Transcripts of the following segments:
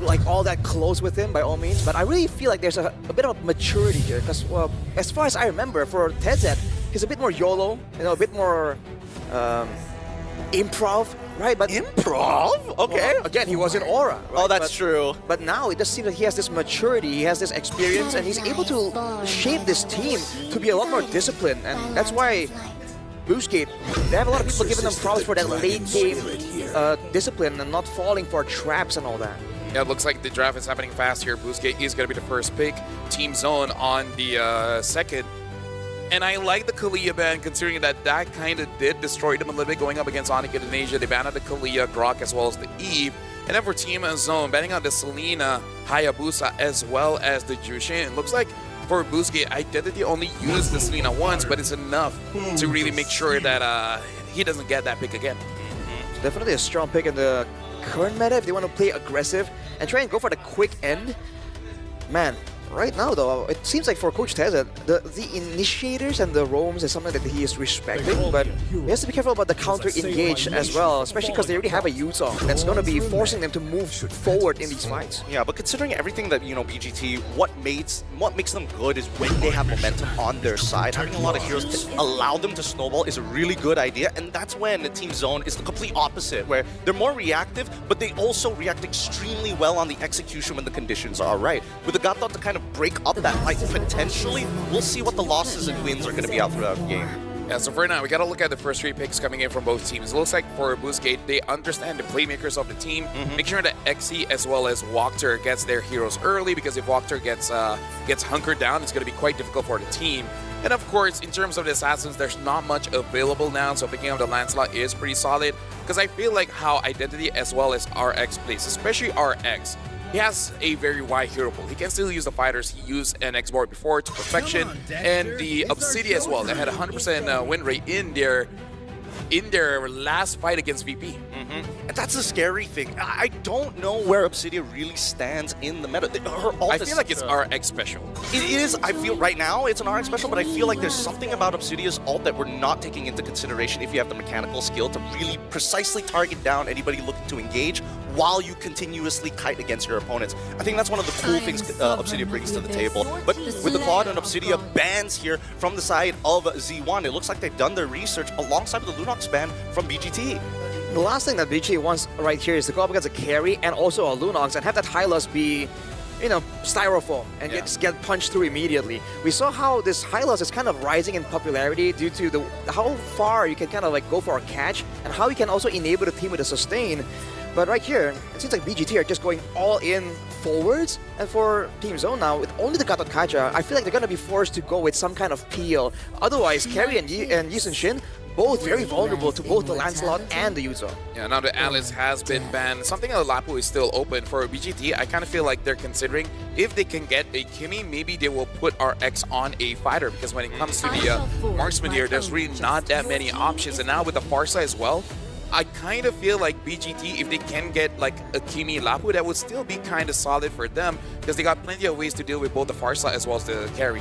like all that close with him by all means, but I really feel like there's a bit of maturity here because, well, as far as I remember, for TZ, he's a bit more YOLO, you know, a bit more improv, right? But improv? Okay. Well, again, he was in Aura. Right? Oh, that's true. But now it just seems that he has this maturity, he has this experience, and he's able to shape this team to be a lot more disciplined. And that's why Boostgate, they have a lot of people giving them props for that late game discipline and not falling for traps and all that. Yeah, it looks like the draft is happening fast here. Boostgate is going to be the first pick. Team Zone on the second. And I like the Kalia ban, considering that that kind of did destroy them a little bit going up against Onyx Indonesia. They banned out the Kalia, Grok, as well as the Eve. And then for Team Zone, banning out the Selena, Hayabusa, as well as the Jushin. It looks like for Boostgate, Identity only used the Selena once, but it's enough to really make sure that he doesn't get that pick again. It's definitely a strong pick in the current meta if they want to play aggressive and try and go for the quick end. Man, right now though, it seems like for Coach Teza, the initiators and the roams is something that he is respecting, but he has to be careful about the counter-engage as well, especially because they already have a Yuzong that's going to be forcing them to move forward in these fights. Yeah, but considering everything that, you know, BGT, what makes them good is when they have momentum on their side. Having a lot of heroes to allow them to snowball is a really good idea, and that's when the Team Zone is the complete opposite, where they're more reactive, but they also react extremely well on the execution when the conditions are right. With the Gatot to kind of break up that fight potentially, we'll see what the losses and wins are going to be out throughout the game. Yeah, so for now, we got to look at the first 3 picks coming in from both teams. It looks like for Boostgate, they understand the playmakers of the team, make sure that Xe as well as Walkter gets their heroes early, because if Walkter gets hunkered down, it's going to be quite difficult for the team. And of course, in terms of the Assassins, there's not much available now, so picking up the Lancelot is pretty solid, because I feel like how Identity as well as RX plays, especially RX, he has a very wide hero pool. He can still use the fighters he used an X-Board before to perfection, and the Obsidian as well. They had a 100% win rate in their last fight against VP. And that's the scary thing. I don't know where Obsidian really stands in the meta. Her ult I feel like it's RX special. It is. I feel right now it's an RX special, but I feel like there's something about Obsidian's ult that we're not taking into consideration if you have the mechanical skill to really precisely target down anybody looking to engage while you continuously kite against your opponents. I think that's one of the cool things Obsidian brings to the table. But with the Claude and Obsidian bans here from the side of Z1, it looks like they've done their research alongside with the Lunox ban from BGT. The last thing that BGT wants right here is to go up against a carry and also a Lunox and have that Hylos be, you know, styrofoam and get punched through immediately. We saw how this Hylos is kind of rising in popularity due to how far you can kind of like go for a catch and how you can also enable the team with a sustain. But right here, it seems like BGT are just going all in forwards, and for Team Zone now, with only the Gatot Kaja, I feel like they're going to be forced to go with some kind of peel. Otherwise, Carry and Yisun Shin, both very vulnerable to both the Lancelot and the Yuzo. Yeah, now the Alice has been banned. Something like Lapu is still open. For BGT, I kind of feel like they're considering if they can get a Kimmy, maybe they will put RX on a fighter, because when it comes to the marksman here, there's really not that many options. And now with the Farsa as well, I kind of feel like BGT, if they can get like a Kimi Lapu, that would still be kind of solid for them, because they got plenty of ways to deal with both the Farsa as well as the carry.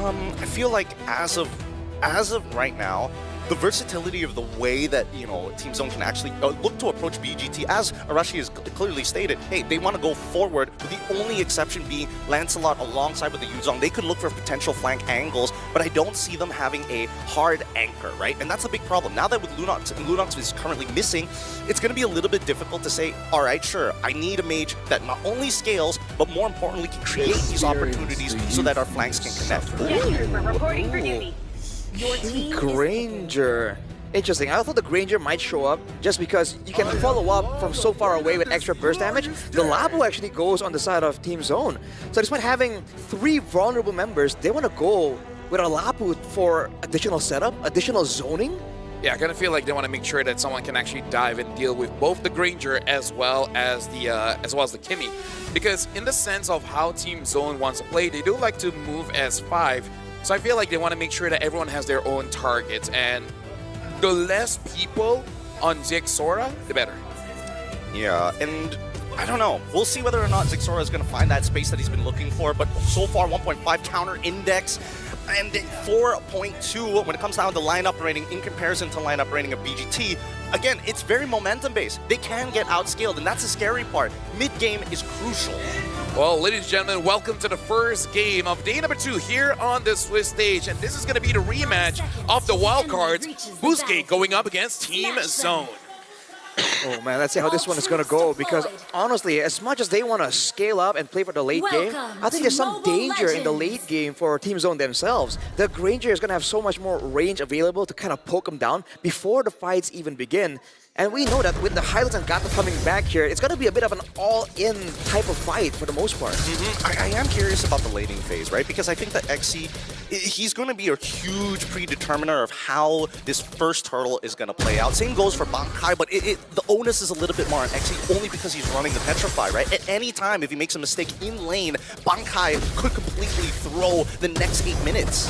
I feel like as of right now, the versatility of the way that, you know, Team Zone can actually look to approach BGT, as Arashi has clearly stated, hey, they want to go forward, with the only exception being Lancelot alongside with the Yuzong. They could look for potential flank angles, but I don't see them having a hard anchor, right? And that's a big problem. Now that with Lunox is currently missing, it's going to be a little bit difficult to say, all right, sure, I need a mage that not only scales, but more importantly can create these opportunities so that our flanks can connect. Reporting for duty. Granger. Interesting. I thought the Granger might show up just because you can follow up from so far away with extra burst damage. The Labu actually goes on the side of Team Zone. So despite having 3 vulnerable members, they want to go with a Labu for additional setup, additional zoning. Yeah, I kind of feel like they want to make sure that someone can actually dive and deal with both the Granger as well as the Kimmy, because in the sense of how Team Zone wants to play, they do like to move as 5. So I feel like they want to make sure that everyone has their own targets, and the less people on Zixora, the better. Yeah, and I don't know. We'll see whether or not Zixora is going to find that space that he's been looking for, but so far 1.5 counter index and 4.2 when it comes down to lineup rating in comparison to lineup rating of BGT. again, it's very momentum-based. They can get outscaled, and that's the scary part. Mid-game is crucial. Well, ladies and gentlemen, welcome to the first game of day number 2 here on the Swiss stage. And this is going to be the rematch of the wildcards. Boostgate going up against Team Zone. Oh man, let's see how this one is going to go, because honestly, as much as they want to scale up and play for the late game, I think there's some danger in the late game for Team Zone themselves. The Granger is going to have so much more range available to kind of poke them down before the fights even begin. And we know that with the Highlights and Gato coming back here, it's going to be a bit of an all-in type of fight for the most part. I am curious about the laning phase, right? Because I think that XC, he's going to be a huge predeterminer of how this first hurdle is going to play out. Same goes for Bankai, but the onus is a little bit more on XC only because he's running the Petrify, right? At any time, if he makes a mistake in lane, Bankai could completely throw the next 8 minutes.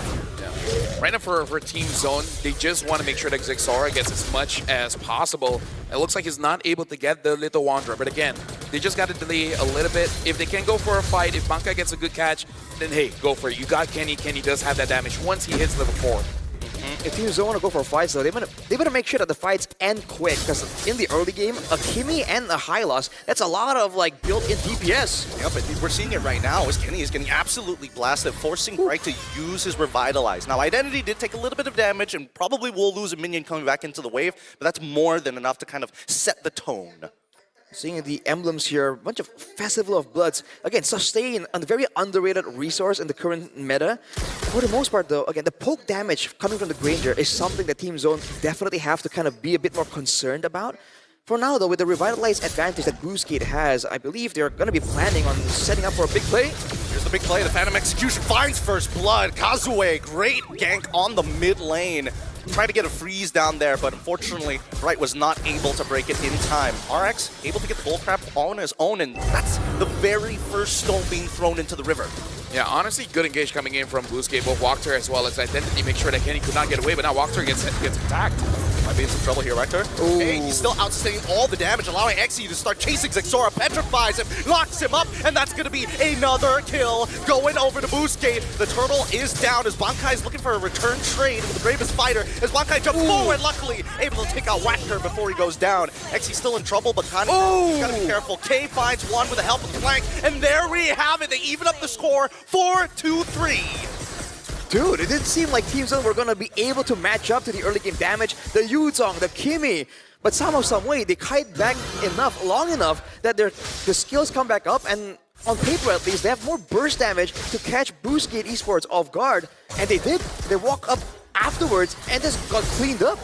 Right now for Team Zone, they just want to make sure that Zexora gets as much as possible. It looks like he's not able to get the Little Wanderer, but again, they just got to delay a little bit. If they can go for a fight, if Bankai gets a good catch, then hey, go for it. You got Kenny. Kenny does have that damage once he hits level 4. If Team Zone want to go for fights, though, they better make sure that the fights end quick, because in the early game, a Kimi and a Hylos, that's a lot of like built-in DPS. Yeah, but we're seeing it right now as Kenny is getting absolutely blasted, forcing Bright to use his Revitalize. Now, Identity did take a little bit of damage and probably will lose a minion coming back into the wave, but that's more than enough to kind of set the tone. Seeing the emblems here, a bunch of Festival of Bloods. Again, sustain, a very underrated resource in the current meta. For the most part, though, again, the poke damage coming from the Granger is something that Team Zone definitely have to kind of be a bit more concerned about. For now, though, with the revitalized advantage that Boostgate has, I believe they're going to be planning on setting up for a big play. Here's the big play. The Phantom Execution finds first blood. Kazue, great gank on the mid lane. Tried to get a freeze down there, but unfortunately, Bright was not able to break it in time. RX able to get the bullcrap on his own, and that's the very first stone being thrown into the river. Yeah, honestly, good engage coming in from Boostgate, both Walkter as well as Identity. Make sure that Kenny could not get away, but now Walkter gets attacked. Might be in some trouble here, Rector. Hey, he's still outsustaining all the damage, allowing XE to start chasing Zexora, petrifies him, locks him up, and that's going to be another kill going over to Boostgate. The turtle is down as Bankai is looking for a return trade with the bravest fighter as Bankai jumps forward, luckily able to take out Whacker before he goes down. XE still in trouble, but Kani gotta be careful. K finds one with the help of the flank, and there we have it. They even up the score 4-2-3. Dude, it didn't seem like Team Zone were going to be able to match up to the early game damage, the Yuzong, the Kimi. But somehow, some way, they kite back long enough that the skills come back up, and on paper at least, they have more burst damage to catch Boostgate Esports off guard. And they did. They walk up afterwards and just got cleaned up.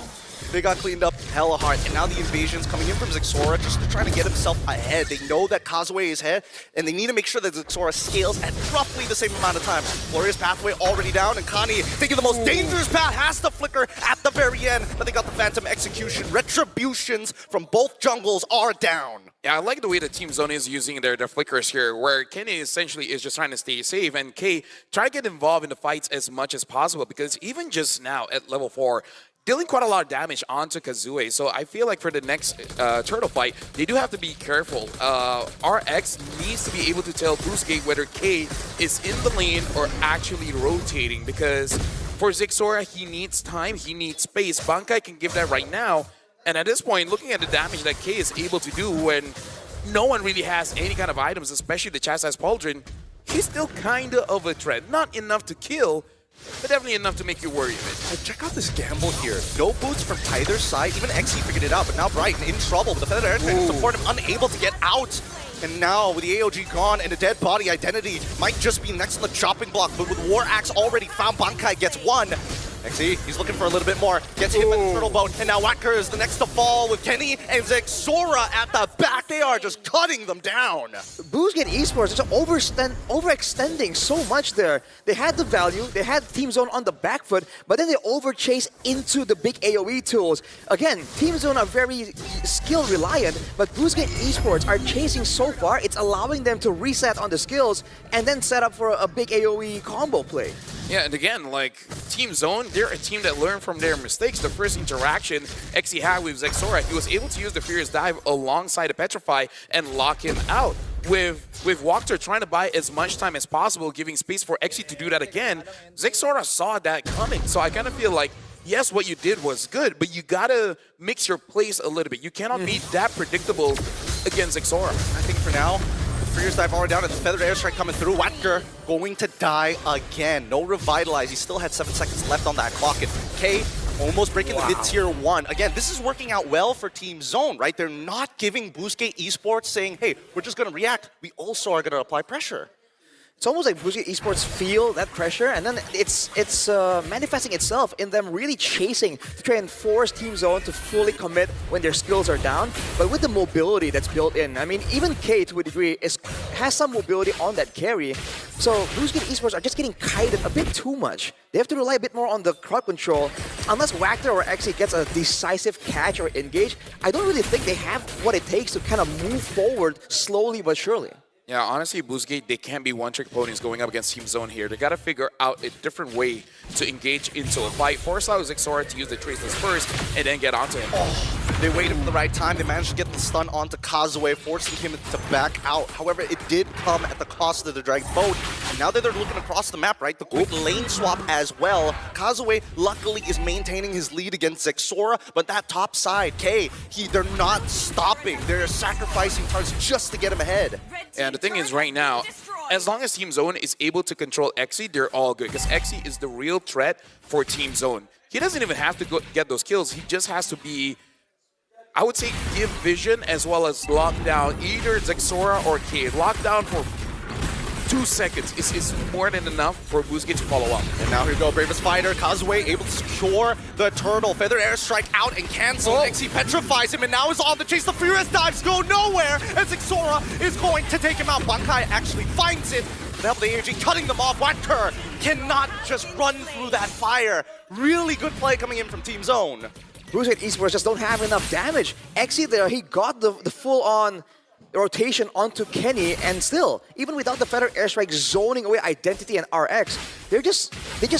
They got cleaned up hella hard, and now the invasion's coming in from Zexora just to try to get himself ahead. They know that Kazue is ahead, and they need to make sure that Zexora scales at roughly the same amount of time. Glorious Pathway already down, and Kani thinking the most dangerous path has to flicker at the very end, but they got the Phantom Execution. Retributions from both jungles are down. Yeah, I like the way that Team Zone is using their flickers here, where Kenny essentially is just trying to stay safe, and K try to get involved in the fights as much as possible, because even just now at level 4, dealing quite a lot of damage onto Kazue. So I feel like for the next turtle fight, they do have to be careful. RX needs to be able to tell Boostgate whether K is in the lane or actually rotating, because for Zexora, he needs time, he needs space. Bankai can give that right now. And at this point, looking at the damage that K is able to do when no one really has any kind of items, especially the Chastised Pauldron, he's still kind of a threat. Not enough to kill, but definitely enough to make you worry a bit. Check out this gamble here. No boots from either side. Even XE figured it out, but now Brighton in trouble. But the Feather Airtrain support him, unable to get out. And now, with the AOG gone and a dead body, Identity might just be next on the chopping block. But with War Axe already found, Bankai gets one. XE, he's looking for a little bit more. Gets hit with the Turtle Bone. And now Whacker is the next to fall with Kenny and Zexora at the back. They are just cutting them down. Boostgate Esports is overextending so much there. They had the value, they had Team Zone on the back foot, but then they overchase into the big AoE tools. Again, Team Zone are very skill reliant, but Boostgate Esports are chasing so far, it's allowing them to reset on the skills and then set up for a big AoE combo play. Yeah, and again, like, Team Zone, they're a team that learned from their mistakes. The first interaction XE had with Zexora, he was able to use the Furious Dive alongside the Petrify and lock him out. With Walkter trying to buy as much time as possible, giving space for XE to do that again, Zexora saw that coming. So I kind of feel like yes, what you did was good, but you gotta mix your plays a little bit. You cannot be that predictable against Exora. I think for now, Freer's dive already down, and the feathered airstrike coming through. Watker going to die again. No revitalize. He still had 7 seconds left on that clock. And K almost breaking the mid-tier 1. Again, this is working out well for Team Zone, right? They're not giving BGT Esports saying, hey, we're just going to react. We also are going to apply pressure. It's almost like BGT Esports feel that pressure, and then it's manifesting itself in them really chasing to try and force Team Zone to fully commit when their skills are down. But with the mobility that's built in, I mean, even K to a degree has some mobility on that carry. So BGT Esports are just getting kited a bit too much. They have to rely a bit more on the crowd control. Unless Wactor or Xe gets a decisive catch or engage, I don't really think they have what it takes to kind of move forward slowly but surely. Yeah, honestly, BGT, they can't be one-trick ponies going up against Team Zone here. They got to figure out a different way to engage into a fight. Force out Exora to use the Traceless first and then get onto him. Oh, they waited for the right time. They managed to get the stun onto Kazue, forcing him to back out. However, it did come at the cost of the Dragon Boat. And now that they're looking across the map, right, the quick lane swap as well. Kazue, luckily, is maintaining his lead against Exora, but that top side, K, they're not stopping. They're sacrificing turns just to get him ahead. And the thing is, right now, as long as Team Zone is able to control Xe, they're all good. Because Xe is the real threat for Team Zone. He doesn't even have to get those kills. He just has to be, I would say, give vision as well as lock down either Exora or K. Lock down for 2 seconds is more than enough for BGT to follow up. And now here we go, Bravest Fighter, Kazue able to secure the turtle. Feather airstrike out and cancel. Xe petrifies him and now is on the chase. The furious dives go nowhere as Exora is going to take him out. Bankai actually finds it. Now the AOG cutting them off. Watker cannot just run through that fire. Really good play coming in from Team Zone. BGT Esports just don't have enough damage. Xe there, he got the full-on rotation onto Kenny, and still, even without the Feather Airstrike zoning away Identity and RX, they just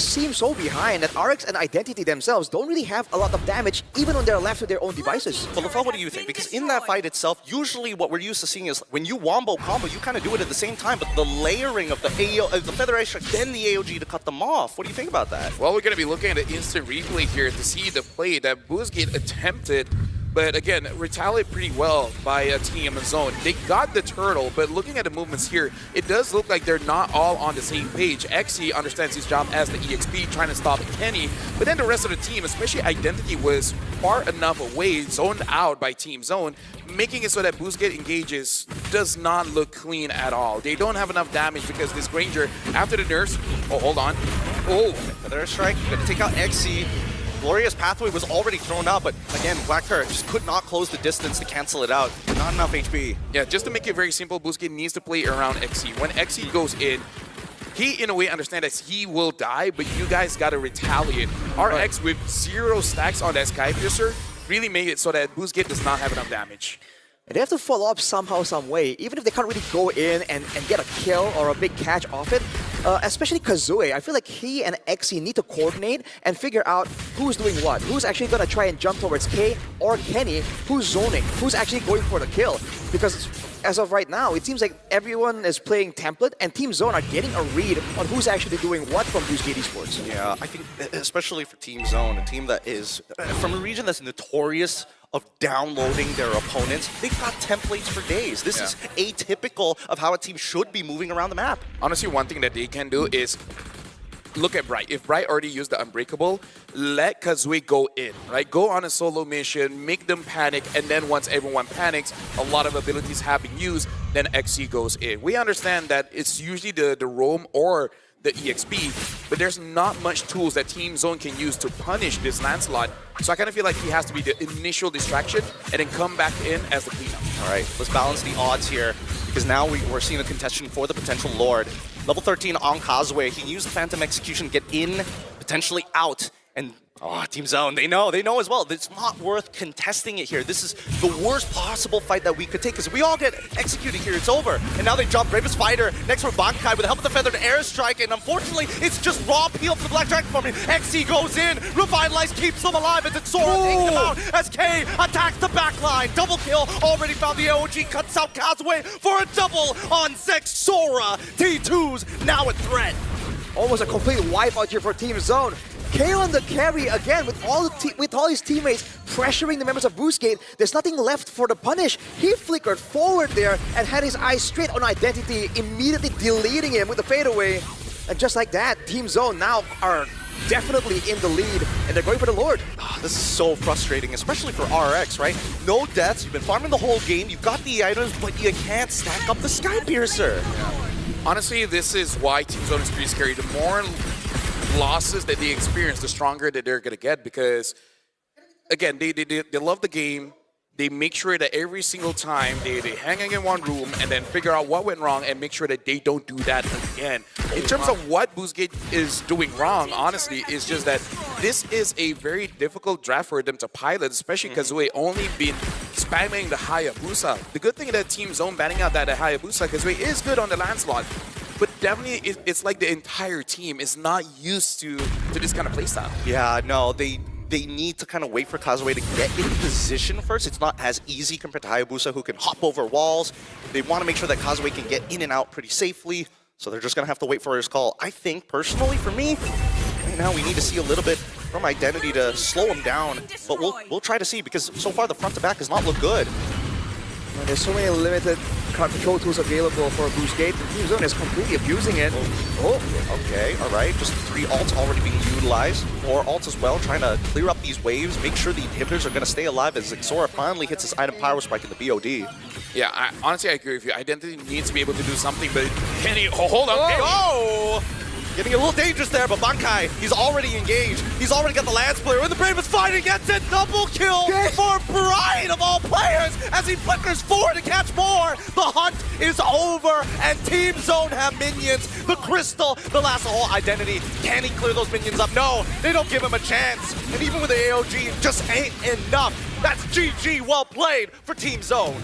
seem so behind that RX and Identity themselves don't really have a lot of damage, even when they're left to their own devices. Well, Lafel, what do you think? Because in that fight itself, usually what we're used to seeing is when you wombo combo, you kind of do it at the same time, but the layering of the Feather Airstrike, then the AOG to cut them off. What do you think about that? Well, we're going to be looking at an instant replay here to see the play that BGT attempted. But again, retaliate pretty well by Team Zone. They got the turtle, but looking at the movements here, it does look like they're not all on the same page. Xe understands his job as the EXP, trying to stop Kenny, but then the rest of the team, especially Identity, was far enough away, zoned out by Team Zone, making it so that BGT engages does not look clean at all. They don't have enough damage because this Granger, after the nurse, oh, hold on. Oh, Feather Strike, gonna take out Xe. Glorious Pathway was already thrown out, but again, Blackheart just could not close the distance to cancel it out. Not enough HP. Yeah, just to make it very simple, BGT needs to play around Xe. When Xe goes in, he, in a way, understands that he will die, but you guys got to retaliate. RX with 0 stacks on that Sky Piercer really made it so that BGT does not have enough damage. And they have to follow up somehow, some way, even if they can't really go in and get a kill or a big catch off it. Especially Kazue, I feel like he and Xe need to coordinate and figure out who's doing what. Who's actually going to try and jump towards K or Kenny, who's zoning, who's actually going for the kill. Because as of right now, it seems like everyone is playing template and Team Zone are getting a read on who's actually doing what from BGT Esports. Yeah, I think especially for Team Zone, a team that is from a region that's notorious of downloading their opponents. They've got templates for days. This is atypical of how a team should be moving around the map. Honestly, one thing that they can do is look at Bright. If Bright already used the Unbreakable, let Kazue go in, right? Go on a solo mission, make them panic, and then once everyone panics, a lot of abilities have been used, then Xe goes in. We understand that it's usually the roam or the EXP, but there's not much tools that Team Zone can use to punish this Lancelot. So I kind of feel like he has to be the initial distraction and then come back in as the cleanup. All right, let's balance the odds here because now we're seeing a contestation for the potential Lord. Level 13 on Kazue. He can use the Phantom Execution, get in, potentially out, and Team Zone, they know as well. It's not worth contesting it here. This is the worst possible fight that we could take because if we all get executed here, it's over. And now they jump Bravest Fighter next for Bankai with the help of the Feathered Airstrike, and unfortunately, it's just raw peel for the Black Dragon forming. Xe goes in, Revitalize keeps them alive as Sora takes them out as K attacks the backline. Double kill, already found the AOG, cuts out Kazue for a double on Sora. T2's now a threat. Almost a complete wipeout here for Team Zone. Kaon the carry again with all his teammates pressuring the members of Boostgate. There's nothing left for the punish. He flickered forward there and had his eyes straight on Identity, immediately deleting him with the fadeaway. And just like that, Team Zone now are definitely in the lead, and they're going for the Lord. Oh, this is so frustrating, especially for RX, right? No deaths, you've been farming the whole game, you've got the items, but you can't stack up the Sky Piercer. Honestly, this is why Team Zone is pretty scary. The more losses that they experience, the stronger that they're going to get, because, again, they love the game. They make sure that every single time they hang in one room and then figure out what went wrong and make sure that they don't do that again. In terms of what Boostgate is doing wrong, honestly, is just that this is a very difficult draft for them to pilot, especially because we only been spamming the Hayabusa. The good thing that Team Zone banning out that Hayabusa, because we is good on the Lancelot, but definitely it's like the entire team is not used to this kind of playstyle. Yeah, no, they need to kind of wait for Kazuya to get in position first. It's not as easy compared to Hayabusa, who can hop over walls. They want to make sure that Kazuya can get in and out pretty safely, so they're just going to have to wait for his call. I think, personally, for me, right now we need to see a little bit from Identity to slow him down, but we'll try to see, because so far the front to back does not look good. Well, there's so many limited card control tools available for Boostgate, and Team Zone is completely abusing it. Oh, okay, all right. Just 3 ults already being utilized. 4 ults as well, trying to clear up these waves, make sure the inhibitors are going to stay alive as Xora finally hits his item power spike in the BOD. Yeah, honestly, I agree with you. Identity needs to be able to do something, but can he... Oh, hold on. Oh! Getting a little dangerous there, but Bankai, he's already engaged. He's already got the Lance player, and the Brave is fighting, gets a double kill for Brian of all players as he flickers forward to catch more. The hunt is over, and Team Zone have minions. The Crystal, the last whole Identity. Can he clear those minions up? No, they don't give him a chance. And even with the AOG, it just ain't enough. That's GG, well played for Team Zone.